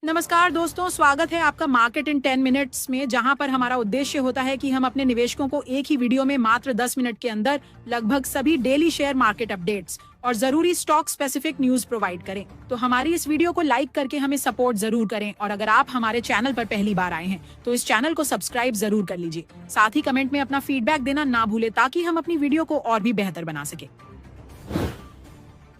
नमस्कार दोस्तों, स्वागत है आपका मार्केट इन 10 मिनट्स में, जहां पर हमारा उद्देश्य होता है कि हम अपने निवेशकों को एक ही वीडियो में मात्र 10 मिनट के अंदर लगभग सभी डेली शेयर मार्केट अपडेट्स और जरूरी स्टॉक स्पेसिफिक न्यूज प्रोवाइड करें। तो हमारी इस वीडियो को लाइक करके हमें सपोर्ट जरूर करें, और अगर आप हमारे चैनल पर पहली बार आए हैं तो इस चैनल को सब्सक्राइब जरूर कर लीजिए। साथ ही कमेंट में अपना फीडबैक देना ना भूले, ताकि हम अपनी वीडियो को और भी बेहतर बना सके।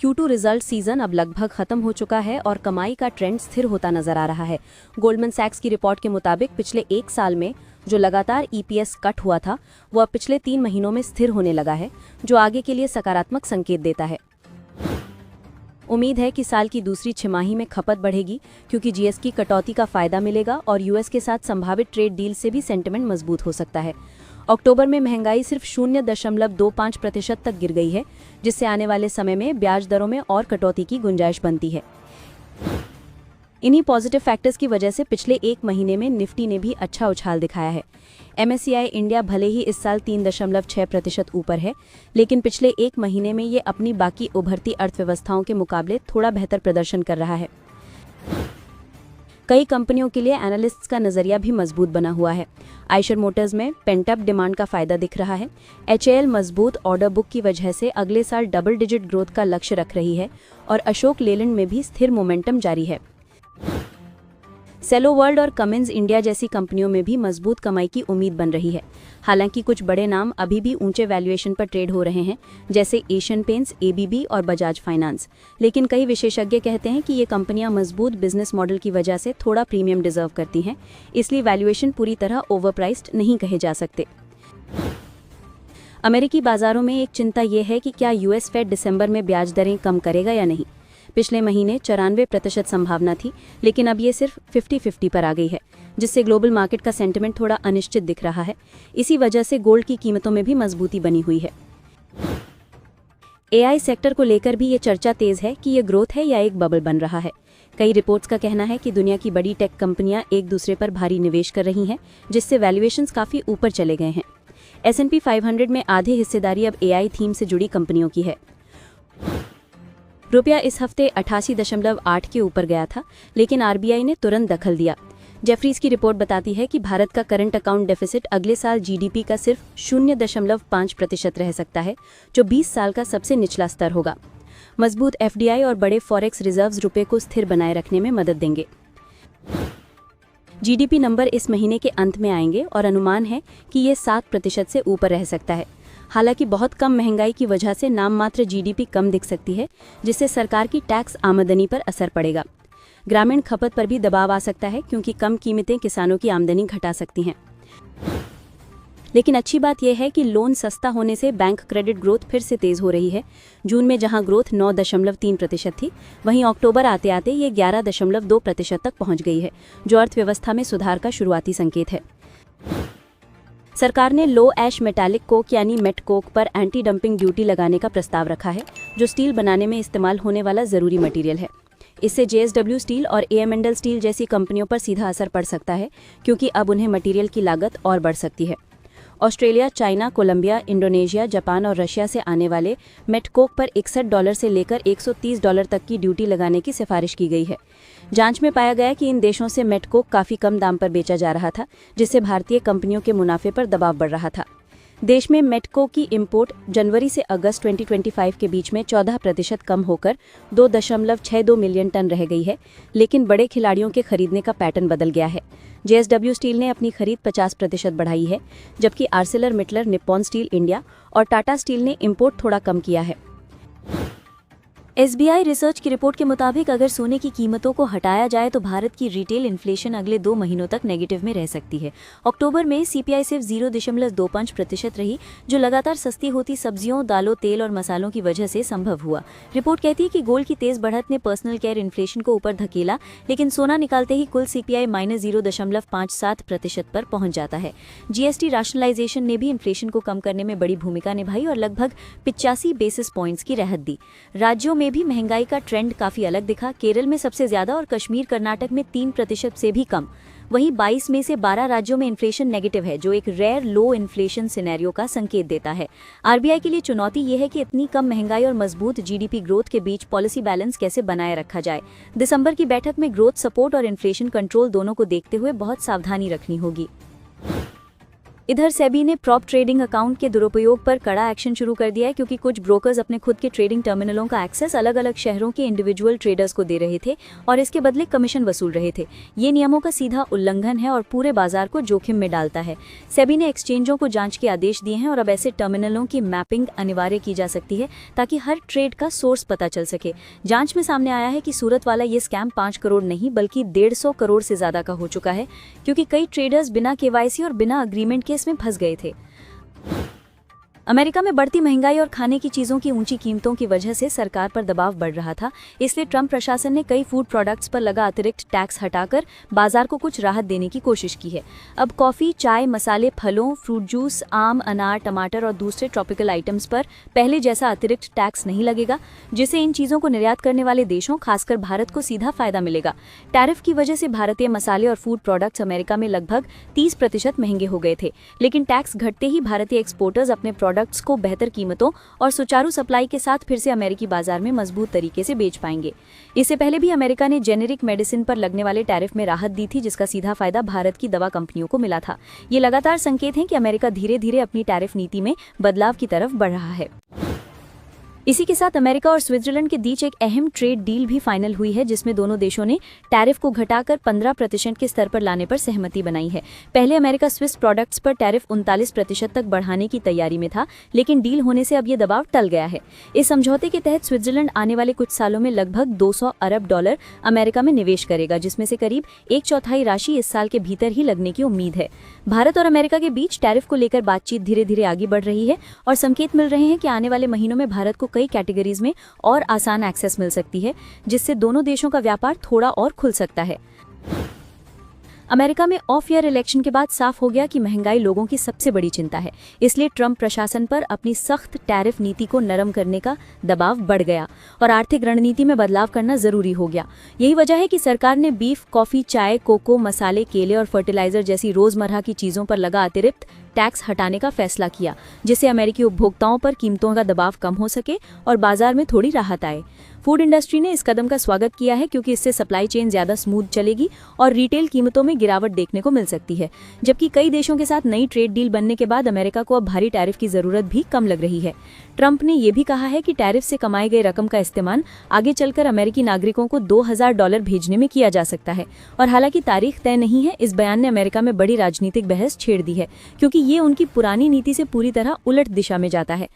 Q2 रिजल्ट सीजन अब लगभग खत्म हो चुका है और कमाई का ट्रेंड स्थिर होता नजर आ रहा है। गोल्डमैन सैक्स की रिपोर्ट के मुताबिक पिछले एक साल में जो लगातार EPS कट हुआ था वो अब पिछले 3 महीनों में स्थिर होने लगा है, जो आगे के लिए सकारात्मक संकेत देता है। उम्मीद है कि साल की दूसरी छमाही में खपत बढ़ेगी, क्योंकि GST की कटौती का फायदा मिलेगा और US के साथ संभावित ट्रेड डील से भी सेंटिमेंट मजबूत हो सकता है। अक्टूबर में महंगाई सिर्फ 0.25% तक गिर गई है, जिससे आने वाले समय में ब्याज दरों में और कटौती की गुंजाइश बनती है। इन्हीं पॉजिटिव फैक्टर्स की वजह से पिछले एक महीने में निफ्टी ने भी अच्छा उछाल दिखाया है। MSCI इंडिया भले ही इस साल 3.6% ऊपर है, लेकिन पिछले एक महीने में ये अपनी बाकी उभरती अर्थव्यवस्थाओं के मुकाबले थोड़ा बेहतर प्रदर्शन कर रहा है। कई कंपनियों के लिए एनालिस्ट्स का नजरिया भी मजबूत बना हुआ है। आइशर मोटर्स में पेंटअप डिमांड का फायदा दिख रहा है। HAL मजबूत ऑर्डर बुक की वजह से अगले साल डबल डिजिट ग्रोथ का लक्ष्य रख रही है, और अशोक लेलैंड में भी स्थिर मोमेंटम जारी है। सेलो वर्ल्ड और कमिंस इंडिया जैसी कंपनियों में भी मजबूत कमाई की उम्मीद बन रही है। हालांकि कुछ बड़े नाम अभी भी ऊंचे वैल्यूएशन पर ट्रेड हो रहे हैं, जैसे एशियन पेंट्स, ABB और बजाज फाइनेंस। लेकिन कई विशेषज्ञ कहते हैं कि ये कंपनियां मजबूत बिजनेस मॉडल की वजह से थोड़ा प्रीमियम डिजर्व करती हैं, इसलिए वैल्यूएशन पूरी तरह ओवरप्राइस्ड नहीं कहे जा सकते। अमेरिकी बाजारों में एक चिंता ये है कि क्या US फेड दिसंबर में ब्याज दरें कम करेगा या नहीं। पिछले महीने 94% संभावना थी, लेकिन अब ये सिर्फ 50-50 पर आ गई है, जिससे ग्लोबल मार्केट का सेंटिमेंट थोड़ा अनिश्चित दिख रहा है। इसी वजह से गोल्ड की कीमतों में भी मजबूती बनी हुई है। AI सेक्टर को लेकर भी ये चर्चा तेज है कि ये ग्रोथ है या एक बबल बन रहा है। कई रिपोर्ट्स का कहना है कि दुनिया की बड़ी टेक कंपनियां एक दूसरे पर भारी निवेश कर रही हैं, जिससे वैल्यूएशंस काफी ऊपर चले गए हैं। S&P 500 में आधी हिस्सेदारी अब AI थीम से जुड़ी कंपनियों की है। रुपया इस हफ्ते 88.8 के ऊपर गया था, लेकिन RBI ने तुरंत दखल दिया। जेफरीज की रिपोर्ट बताती है कि भारत का करंट अकाउंट डेफिसिट अगले साल GDP का सिर्फ 0.5% रह सकता है, जो 20 साल का सबसे निचला स्तर होगा। मजबूत FDI और बड़े फॉरेक्स रिजर्व्स रुपये को स्थिर बनाए रखने में मदद देंगे। GDP नंबर इस महीने के अंत में आएंगे और अनुमान है कि ये 7% से ऊपर रह सकता है। हालांकि बहुत कम महंगाई की वजह से नाम मात्र GDP कम दिख सकती है, जिससे सरकार की टैक्स आमदनी पर असर पड़ेगा। ग्रामीण खपत पर भी दबाव आ सकता है, क्योंकि कम कीमतें किसानों की आमदनी घटा सकती हैं। लेकिन अच्छी बात यह है कि लोन सस्ता होने से बैंक क्रेडिट ग्रोथ फिर से तेज हो रही है। जून में जहां ग्रोथ 9.3% थी, वहीं अक्टूबर आते आते ये 11.2% तक पहुंच गई है, जो अर्थव्यवस्था में सुधार का शुरुआती संकेत है। सरकार ने लो ऐश मेटालिक कोक यानी मेट कोक पर एंटी डंपिंग ड्यूटी लगाने का प्रस्ताव रखा है, जो स्टील बनाने में इस्तेमाल होने वाला जरूरी मटेरियल है। इससे JSW स्टील और AM स्टील जैसी कंपनियों पर सीधा असर पड़ सकता है, क्योंकि अब उन्हें मटेरियल की लागत और बढ़ सकती है। Australia, China, Colombia, Indonesia, Japan और रशिया से आने वाले मेट कोक पर $61 से लेकर $130 तक की ड्यूटी लगाने की सिफारिश की गई है। जांच में पाया गया कि इन देशों से मेट कोक काफ़ी कम दाम पर बेचा जा रहा था, जिससे भारतीय कंपनियों के मुनाफे पर दबाव बढ़ रहा था। देश में मेट कोक की इंपोर्ट जनवरी से अगस्त 2025 के बीच में 14% कम होकर 2.62 मिलियन टन रह गई है, लेकिन बड़े खिलाड़ियों के खरीदने का पैटर्न बदल गया है। JSW स्टील ने अपनी खरीद 50% बढ़ाई है, जबकि आर्सेलर मिटलर, निप्पॉन स्टील इंडिया और टाटा स्टील ने इंपोर्ट थोड़ा कम किया है। SBI रिसर्च की रिपोर्ट के मुताबिक अगर सोने की कीमतों को हटाया जाए तो भारत की रिटेल इन्फ्लेशन अगले 2 महीनों तक नेगेटिव में रह सकती है। अक्टूबर में CPI सिर्फ 0.25% रही, जो लगातार सस्ती होती सब्जियों, दालों, तेल और मसालों की वजह से संभव हुआ। रिपोर्ट कहती है कि गोल्ड की तेज बढ़त ने पर्सनल केयर इन्फ्लेशन को ऊपर धकेला, लेकिन सोना निकालते ही कुल CPI -0.57% पर पहुंच जाता है। GST रैशनलाइजेशन ने भी इन्फ्लेशन को कम करने में बड़ी भूमिका निभाई और लगभग 85 बेसिस पॉइंट्स की राहत दी। राज्यों में में भी महंगाई का ट्रेंड काफी अलग दिखा। केरल में सबसे ज्यादा और कश्मीर कर्नाटक में 3% से भी कम। वहीं 22 में से 12 राज्यों में इन्फ्लेशन नेगेटिव है, जो एक रेयर लो इन्फ्लेशन सिनेरियो का संकेत देता है। आरबीआई के लिए चुनौती ये है कि इतनी कम महंगाई और मजबूत जीडीपी ग्रोथ के बीच पॉलिसी बैलेंस कैसे बनाए रखा जाए। दिसंबर की बैठक में ग्रोथ सपोर्ट और इन्फ्लेशन कंट्रोल दोनों को देखते हुए बहुत सावधानी रखनी होगी। इधर सेबी ने प्रॉप ट्रेडिंग अकाउंट के दुरुपयोग पर कड़ा एक्शन शुरू कर दिया है, क्योंकि कुछ ब्रोकर्स अपने खुद के ट्रेडिंग टर्मिनलों का एक्सेस अलग अलग शहरों के इंडिविजुअल ट्रेडर्स को दे रहे थे और इसके बदले कमीशन वसूल रहे थे। ये नियमों का सीधा उल्लंघन है और पूरे बाजार को जोखिम में डालता है। सेबी ने एक्सचेंजों को जांच के आदेश दिए हैं और अब ऐसे टर्मिनलों की मैपिंग अनिवार्य की जा सकती है, ताकि हर ट्रेड का सोर्स पता चल सके। जांच में सामने आया है कि सूरत वाला ये स्कैम 5 करोड़ नहीं बल्कि 150 करोड़ से ज्यादा का हो चुका है, क्योंकि कई ट्रेडर्स बिना केवाईसी और बिना अग्रीमेंट के इसमें फंस गए थे। अमेरिका में बढ़ती महंगाई और खाने की चीजों की ऊंची कीमतों की वजह से सरकार पर दबाव बढ़ रहा था। इसलिए ट्रंप प्रशासन ने कई फूड प्रोडक्ट्स पर लगा अतिरिक्त टैक्स हटाकर बाजार को कुछ राहत देने की कोशिश की है। अब कॉफी, चाय, मसाले, फलों, फ्रूट जूस, आम, अनार, टमाटर और दूसरे ट्रॉपिकल आइटम्स पर पहले जैसा अतिरिक्त टैक्स नहीं लगेगा, जिससे इन चीजों को निर्यात करने वाले देशों, खासकर भारत को सीधा फायदा मिलेगा। टैरिफ की वजह से भारतीय मसाले और फूड प्रोडक्ट्स अमेरिका में लगभग 30% महंगे हो गए थे, लेकिन टैक्स घटते ही भारतीय एक्सपोर्टर्स अपने प्रोडक्ट्स को बेहतर कीमतों और सुचारू सप्लाई के साथ फिर से अमेरिकी बाजार में मजबूत तरीके से बेच पाएंगे। इससे पहले भी अमेरिका ने जेनेरिक मेडिसिन पर लगने वाले टैरिफ में राहत दी थी, जिसका सीधा फायदा भारत की दवा कंपनियों को मिला था। ये लगातार संकेत हैं कि अमेरिका धीरे धीरे अपनी टैरिफ नीति में बदलाव की तरफ बढ़ रहा है। इसी के साथ अमेरिका और स्विट्जरलैंड के बीच एक अहम ट्रेड डील भी फाइनल हुई है, जिसमें दोनों देशों ने टैरिफ को घटाकर 15% के स्तर पर लाने पर सहमति बनाई है। पहले अमेरिका स्विस प्रोडक्ट्स पर टैरिफ 39% तक बढ़ाने की तैयारी में था, लेकिन डील होने से अब ये दबाव टल गया है। इस समझौते के तहत स्विट्जरलैंड आने वाले कुछ सालों में लगभग $200 अरब अमेरिका में निवेश करेगा, जिसमें से करीब 1/4 राशि इस साल के भीतर ही लगने की उम्मीद है। भारत और अमेरिका के बीच टैरिफ को लेकर बातचीत धीरे धीरे आगे बढ़ रही है और संकेत मिल रहे हैं कि आने वाले महीनों में भारत को कई कैटेगरीज में और आसान एक्सेस मिल सकती है, जिससे दोनों देशों का व्यापार थोड़ा और खुल सकता है। अमेरिका में ऑफ ईयर इलेक्शन के बाद साफ हो गया कि महंगाई लोगों की सबसे बड़ी चिंता है। इसलिए ट्रंप प्रशासन पर अपनी सख्त टैरिफ नीति को नरम करने का दबाव बढ़ गया और आर्थिक रणनीति में बदलाव करना जरूरी हो गया। यही वजह है कि सरकार ने बीफ, कॉफी, चाय, कोको, मसाले, केले और फर्टिलाइजर जैसी रोजमर्रा की चीजों पर लगा अतिरिक्त टैक्स हटाने का फैसला किया, जिससे अमेरिकी उपभोक्ताओं पर कीमतों का दबाव कम हो सके और बाजार में थोड़ी राहत आए। फूड इंडस्ट्री ने इस कदम का स्वागत किया है, क्योंकि इससे सप्लाई चेन ज्यादा स्मूथ चलेगी और रिटेल कीमतों में गिरावट देखने को मिल सकती है। जबकि कई देशों के साथ नई ट्रेड डील बनने के बाद अमेरिका को अब भारी टैरिफ की जरूरत भी कम लग रही है। ट्रंप ने यह भी कहा है कि टैरिफ से कमाई गई रकम का इस्तेमाल आगे चलकर अमेरिकी नागरिकों को $2000 भेजने में किया जा सकता है। और हालांकि तारीख तय नहीं है, इस बयान ने अमेरिका में बड़ी राजनीतिक बहस छेड़ दी है, क्योंकि ये उनकी पुरानी नीति से पूरी तरह उलट दिशा में जाता है।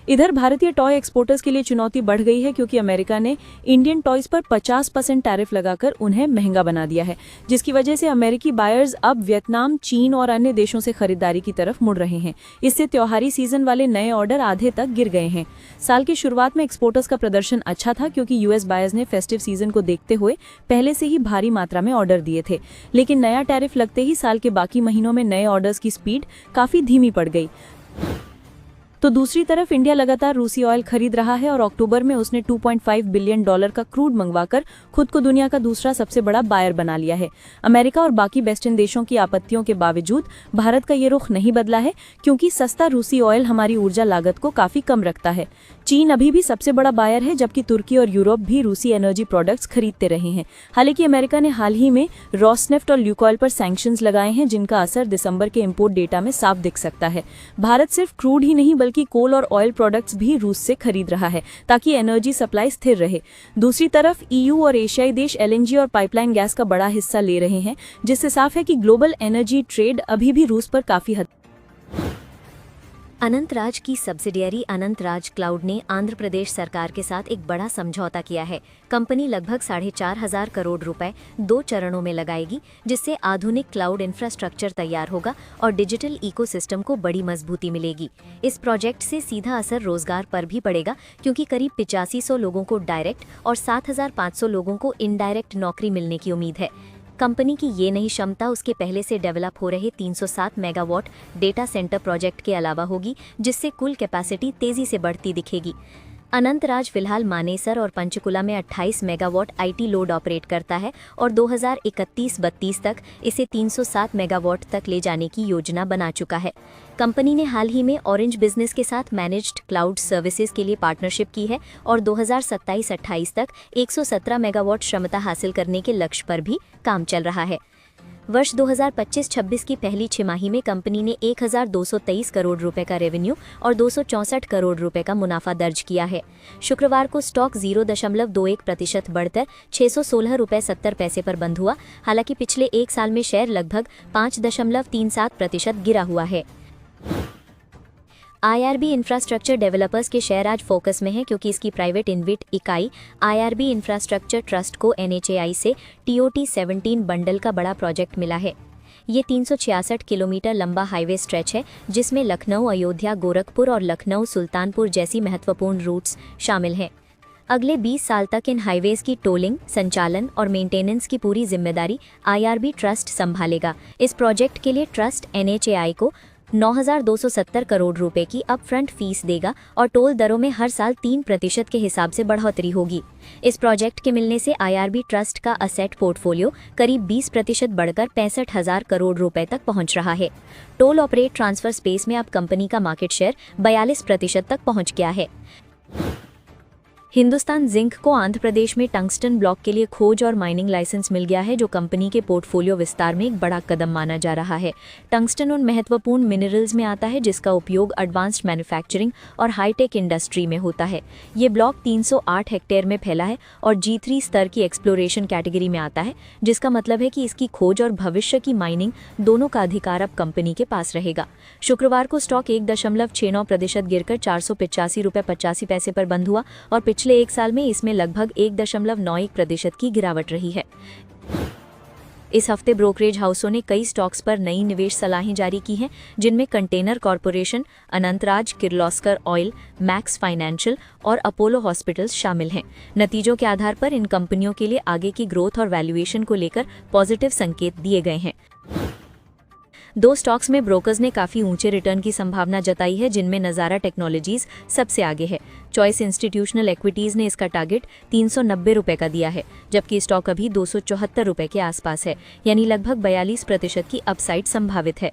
इधर भारतीय टॉय एक्सपोर्टर्स के लिए चुनौती बढ़ गई है, क्योंकि अमेरिका ने इंडियन टॉयज पर 50% टैरिफ लगाकर उन्हें महंगा बना दिया है, जिसकी वजह से अमेरिकी बायर्स अब वियतनाम, चीन और अन्य देशों से खरीदारी की तरफ मुड़ रहे हैं। इससे त्योहारी सीजन वाले नए ऑर्डर आधे तक गिर गए हैं। साल की शुरुआत में एक्सपोर्टर्स का प्रदर्शन अच्छा था, क्योंकि यूएस बायर्स ने फेस्टिव सीजन को देखते हुए पहले से ही भारी मात्रा में ऑर्डर दिए थे। लेकिन नया टैरिफ लगते ही साल के बाकी महीनों में नए ऑर्डर्स की स्पीड काफी धीमी पड़ गई। तो दूसरी तरफ इंडिया लगातार रूसी ऑयल खरीद रहा है और अक्टूबर में उसने $2.5 बिलियन का क्रूड मंगवाकर खुद को दुनिया का दूसरा सबसे बड़ा बायर बना लिया है। अमेरिका और बाकी वेस्टर्न देशों की आपत्तियों के बावजूद भारत का ये रुख नहीं बदला है, क्योंकि सस्ता रूसी ऑयल हमारी ऊर्जा लागत को काफी कम रखता है। चीन अभी भी सबसे बड़ा बायर है, जबकि तुर्की और यूरोप भी रूसी एनर्जी प्रोडक्ट्स खरीदते रहे हैं। हालांकि अमेरिका ने हाल ही में रोसनेफ्ट और ल्यूकॉयल पर सैंक्शंस लगाए हैं, जिनका असर दिसंबर के इंपोर्ट डेटा में साफ दिख सकता है। भारत सिर्फ क्रूड ही नहीं बल्कि कोल और ऑयल प्रोडक्ट्स भी रूस से खरीद रहा है, ताकि एनर्जी सप्लाई स्थिर रहे। दूसरी तरफ ईयू और एशियाई देश एलएनजी और पाइपलाइन गैस का बड़ा हिस्सा ले रहे हैं, जिससे साफ है कि ग्लोबल एनर्जी ट्रेड अभी भी रूस पर काफी हद। अनंतराज की सब्सिडियरी अनंतराज क्लाउड ने आंध्र प्रदेश सरकार के साथ एक बड़ा समझौता किया है। कंपनी लगभग 4,500 करोड़ रुपए 2 चरणों में लगाएगी, जिससे आधुनिक क्लाउड इंफ्रास्ट्रक्चर तैयार होगा और डिजिटल इकोसिस्टम को बड़ी मजबूती मिलेगी। इस प्रोजेक्ट से सीधा असर रोजगार पर भी पड़ेगा, क्योंकि करीब 8500 लोगों को डायरेक्ट और 7500 लोगों को इनडायरेक्ट नौकरी मिलने की उम्मीद है। कंपनी की ये नई क्षमता उसके पहले से डेवलप हो रहे 307 मेगावाट डेटा सेंटर प्रोजेक्ट के अलावा होगी, जिससे कुल कैपेसिटी तेजी से बढ़ती दिखेगी। अनंतराज फिलहाल मानेसर और पंचकुला में 28 मेगावाट आईटी लोड ऑपरेट करता है और 2031-32 तक इसे 307 मेगावाट तक ले जाने की योजना बना चुका है। कंपनी ने हाल ही में ऑरेंज बिजनेस के साथ मैनेज्ड क्लाउड सर्विसेज के लिए पार्टनरशिप की है और 2027-28 तक 117 मेगावाट क्षमता हासिल करने के लक्ष्य पर भी काम चल रहा है। वर्ष 2025-26 की पहली छमाही में कंपनी ने 1223 करोड़ रुपए का रेवेन्यू और 264 करोड़ रुपए का मुनाफा दर्ज किया है। शुक्रवार को स्टॉक 0.21% बढ़कर 616 रुपए 70 पैसे पर बंद हुआ। हालांकि पिछले एक साल में शेयर लगभग 5.37% गिरा हुआ है। आईआरबी इंफ्रास्ट्रक्चर डेवलपर्स के शेयर आज फोकस में है क्योंकि इसकी प्राइवेट इन्वेट इकाई आईआरबी इंफ्रास्ट्रक्चर ट्रस्ट को एनएचएआई से टीओटी 17 बंडल का बड़ा प्रोजेक्ट मिला है। ये 366 किलोमीटर लंबा हाईवे स्ट्रेच है जिसमें लखनऊ, अयोध्या, गोरखपुर और लखनऊ सुल्तानपुर जैसी महत्वपूर्ण रूट्स शामिल हैं। अगले 20 साल तक इन हाईवेज की टोलिंग, संचालन और मेंटेनेंस की पूरी जिम्मेदारी आईआरबी ट्रस्ट संभालेगा। इस प्रोजेक्ट के लिए ट्रस्ट एनएचएआई को 9,270 करोड़ रुपए की अपफ्रंट फीस देगा और टोल दरों में हर साल 3% के हिसाब से बढ़ोतरी होगी। इस प्रोजेक्ट के मिलने से आईआरबी ट्रस्ट का असेट पोर्टफोलियो करीब 20% बढ़कर 65,000 करोड़ रुपए तक पहुंच रहा है। टोल ऑपरेट ट्रांसफर स्पेस में अब कंपनी का मार्केट शेयर 42% तक पहुंच गया है। हिंदुस्तान जिंक को आंध्र प्रदेश में टंगस्टन ब्लॉक के लिए खोज और माइनिंग लाइसेंस मिल गया है, जो कंपनी के पोर्टफोलियो विस्तार में एक बड़ा कदम माना जा रहा है। टंगस्टन उन महत्वपूर्ण मिनरल्स में आता है जिसका उपयोग एडवांस्ड मैन्युफैक्चरिंग और हाईटेक इंडस्ट्री में होता है। ये ब्लॉक 308 हेक्टेयर में फैला है और G3 स्तर की एक्सप्लोरेशन कैटेगरी में आता है, जिसका मतलब है कि इसकी खोज और भविष्य की माइनिंग दोनों का अधिकार अब कंपनी के पास रहेगा। शुक्रवार को स्टॉक 1.69% गिरकर 485 रुपये 85 पैसे पर बंद हुआ और पिछले एक साल में इसमें लगभग 1.91% की गिरावट रही है। इस हफ्ते ब्रोकरेज हाउसों ने कई स्टॉक्स पर नई निवेश सलाहें जारी की हैं, जिनमें container corporation, Anantraj, Kirloskar oil, max financial और अपोलो हॉस्पिटल्स शामिल हैं। नतीजों के आधार पर इन कंपनियों के लिए आगे की ग्रोथ और वैल्यूएशन को लेकर पॉजिटिव संकेत दिए गए हैं। दो स्टॉक्स में ब्रोकर्स ने काफ़ी ऊंचे रिटर्न की संभावना जताई है, जिनमें नज़ारा टेक्नोलॉजीज सबसे आगे है। चॉइस इंस्टीट्यूशनल इक्विटीज़ ने इसका टारगेट 390 रुपये का दिया है, जबकि स्टॉक अभी 274 रुपये के आसपास है, यानी लगभग 42% की अपसाइड संभावित है।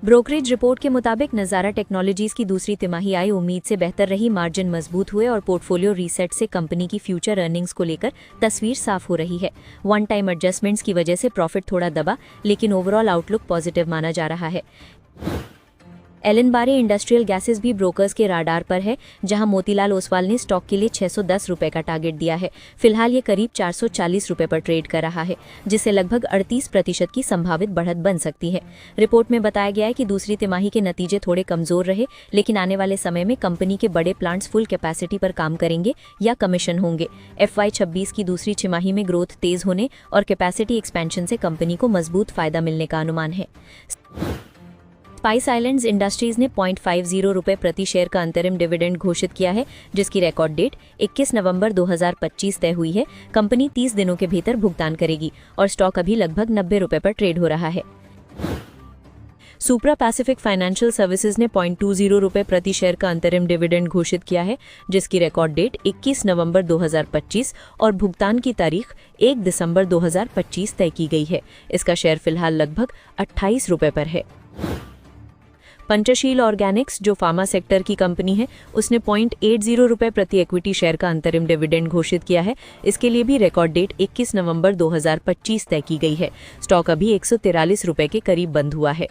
ब्रोकरेज रिपोर्ट के मुताबिक नज़ारा टेक्नोलॉजीज की दूसरी तिमाही आई उम्मीद से बेहतर रही, मार्जिन मजबूत हुए और पोर्टफोलियो रीसेट से कंपनी की फ्यूचर अर्निंग्स को लेकर तस्वीर साफ हो रही है। वन टाइम एडजस्टमेंट्स की वजह से प्रॉफिट थोड़ा दबा, लेकिन ओवरऑल आउटलुक पॉजिटिव माना जा रहा है। एलन-बारे इंडस्ट्रियल गैसेस भी ब्रोकर्स के राडार पर है, जहां मोतीलाल ओसवाल ने स्टॉक के लिए 610 रुपये का टारगेट दिया है। फिलहाल ये करीब 440 रुपये पर ट्रेड कर रहा है, जिससे लगभग 38% की संभावित बढ़त बन सकती है। रिपोर्ट में बताया गया है कि दूसरी तिमाही के नतीजे थोड़े कमजोर रहे, लेकिन आने वाले समय में कंपनी के बड़े प्लांट्स फुल कैपेसिटी पर काम करेंगे या कमीशन होंगे। FY26 की दूसरी तिमाही में ग्रोथ तेज होने और कैपेसिटी एक्सपेंशन से कंपनी को मजबूत फायदा मिलने का अनुमान है। स्पाइस आइलैंड्स इंडस्ट्रीज ने 0.50 रुपये प्रति शेयर का अंतरिम डिविडेंड घोषित किया है, जिसकी रिकॉर्ड डेट 21 नवंबर 2025 तय हुई है। कंपनी 30 दिनों के भीतर भुगतान करेगी और स्टॉक अभी लगभग 90 रुपये पर ट्रेड हो रहा है। सुप्रा पैसिफिक फाइनेंशियल सर्विसेज ने 0.20 रुपये प्रति शेयर का अंतरिम डिविडेंड घोषित किया है, जिसकी रिकॉर्ड डेट 21 नवंबर 2025 और भुगतान की तारीख 1 दिसंबर 2025 तय की गई है। इसका शेयर फिलहाल लगभग 28 रुपये पर है। पंचशील ऑर्गेनिक्स, जो फार्मा सेक्टर की कंपनी है, उसने 0.80 रुपये प्रति इक्विटी शेयर का अंतरिम डिविडेंड घोषित किया है। इसके लिए भी रिकॉर्ड डेट 21 नवंबर 2025 तय की गई है। स्टॉक अभी 143 रुपये के करीब बंद हुआ है।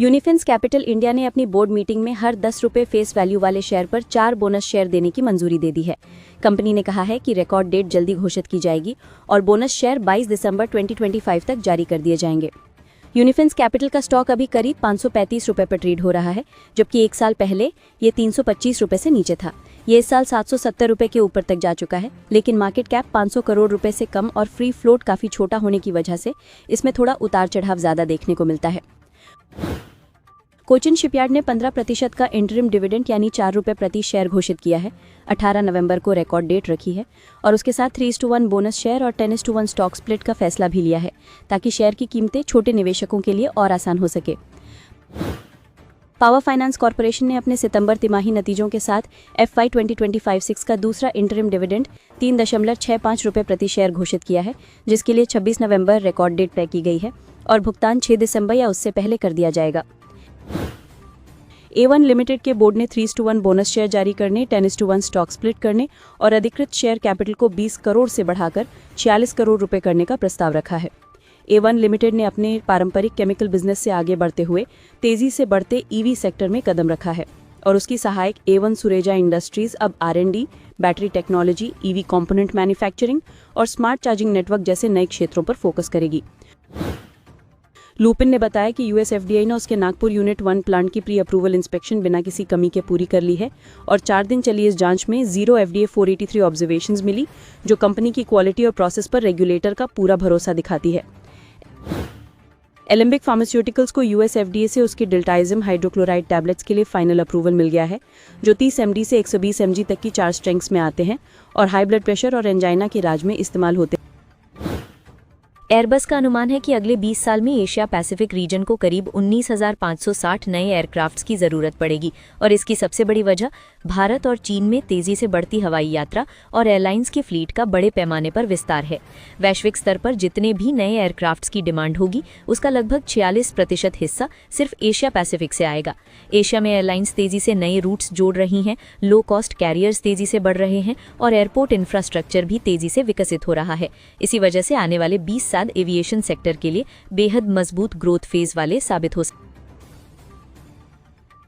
यूनिफिन्स कैपिटल इंडिया ने अपनी बोर्ड मीटिंग में हर 10 रुपये फेस वैल्यू वाले शेयर पर 4 बोनस शेयर देने की मंजूरी दे दी है। कंपनी ने कहा है कि रिकॉर्ड डेट जल्दी घोषित की जाएगी और बोनस शेयर 22 दिसंबर 2025 तक जारी कर दिए जाएंगे। यूनिफिन्स कैपिटल का स्टॉक अभी करीब 535 रुपये पर ट्रेड हो रहा है, जबकि एक साल पहले ये 325 रुपये से नीचे था। ये इस साल 770 रुपये के ऊपर तक जा चुका है, लेकिन मार्केट कैप 500 करोड़ रुपए से कम और फ्री फ्लोट काफ़ी छोटा होने की वजह से इसमें थोड़ा उतार चढ़ाव ज़्यादा देखने को मिलता है। कोचिन शिपयार्ड ने 15% का इंटरिम डिविडेंड यानी 4 रुपये प्रति शेयर घोषित किया है। 18 नवंबर को रिकॉर्ड डेट रखी है और उसके साथ 3:1 बोनस शेयर और 10:1 स्टॉक स्प्लिट का फैसला भी लिया है, ताकि शेयर की कीमतें छोटे निवेशकों के लिए और आसान हो सके। पावर फाइनेंस कॉरपोरेशन ने अपने सितंबर तिमाही नतीजों के साथ FY 2025-6 का दूसरा इंटरिम डिविडेंड 3.65 रुपये प्रति शेयर घोषित किया है, जिसके लिए 26 नवंबर रिकॉर्ड डेट तय की गई है और भुगतान 6 दिसंबर या उससे पहले कर दिया जाएगा। A1 लिमिटेड के बोर्ड ने 3:1 बोनस शेयर जारी करने, 10:1 स्टॉक स्प्लिट करने और अधिकृत शेयर कैपिटल को 20 करोड़ से बढ़ाकर 46 करोड़ रुपए करने का प्रस्ताव रखा है। A1 लिमिटेड ने अपने पारंपरिक केमिकल बिजनेस से आगे बढ़ते हुए तेजी से बढ़ते EV सेक्टर में कदम रखा है और उसकी सहायक A1 सुरेजा इंडस्ट्रीज अब R&D, battery technology, EV component manufacturing और स्मार्ट चार्जिंग नेटवर्क जैसे नए क्षेत्रों पर फोकस करेगी। लुपिन ने बताया कि US FDA ने उसके नागपुर यूनिट 1 प्लांट की प्री अप्रूवल इंस्पेक्शन बिना किसी कमी के पूरी कर ली है और 4 दिन चली इस जांच में 0 FDA 483 ऑब्जर्वेशंस मिली, जो कंपनी की क्वालिटी और प्रोसेस पर रेगुलेटर का पूरा भरोसा दिखाती है। एलेंबिक फार्मास्यूटिकल्स को US FDA से उसके डिल्टाइजम हाइड्रोक्लोराइड टैबलेट्स के लिए फाइनल अप्रूवल मिल गया है, जो 30 mg से 120 mg तक की 4 स्ट्रेंथ्स में आते हैं और हाई ब्लड प्रेशर और एंजाइना के इलाज में इस्तेमाल होते हैं। एयरबस का अनुमान है कि अगले 20 साल में एशिया पैसिफिक रीजन को करीब 19,560 नए एयरक्राफ्ट्स की ज़रूरत पड़ेगी और इसकी सबसे बड़ी वजह भारत और चीन में तेज़ी से बढ़ती हवाई यात्रा और एयरलाइंस की फ्लीट का बड़े पैमाने पर विस्तार है। वैश्विक स्तर पर जितने भी नए एयरक्राफ्ट्स की डिमांड होगी, उसका लगभग 46% हिस्सा सिर्फ एशिया पैसिफिक से आएगा। एशिया में एयरलाइंस तेज़ी से नए रूट्स जोड़ रही हैं, लो कॉस्ट कैरियर्स तेज़ी से बढ़ रहे हैं और एयरपोर्ट इंफ्रास्ट्रक्चर भी तेज़ी से विकसित हो रहा है। इसी वजह से आने वाले 20 साल एविएशन सेक्टर के लिए बेहद मजबूत ग्रोथ फेज वाले साबित हो सकते हैं।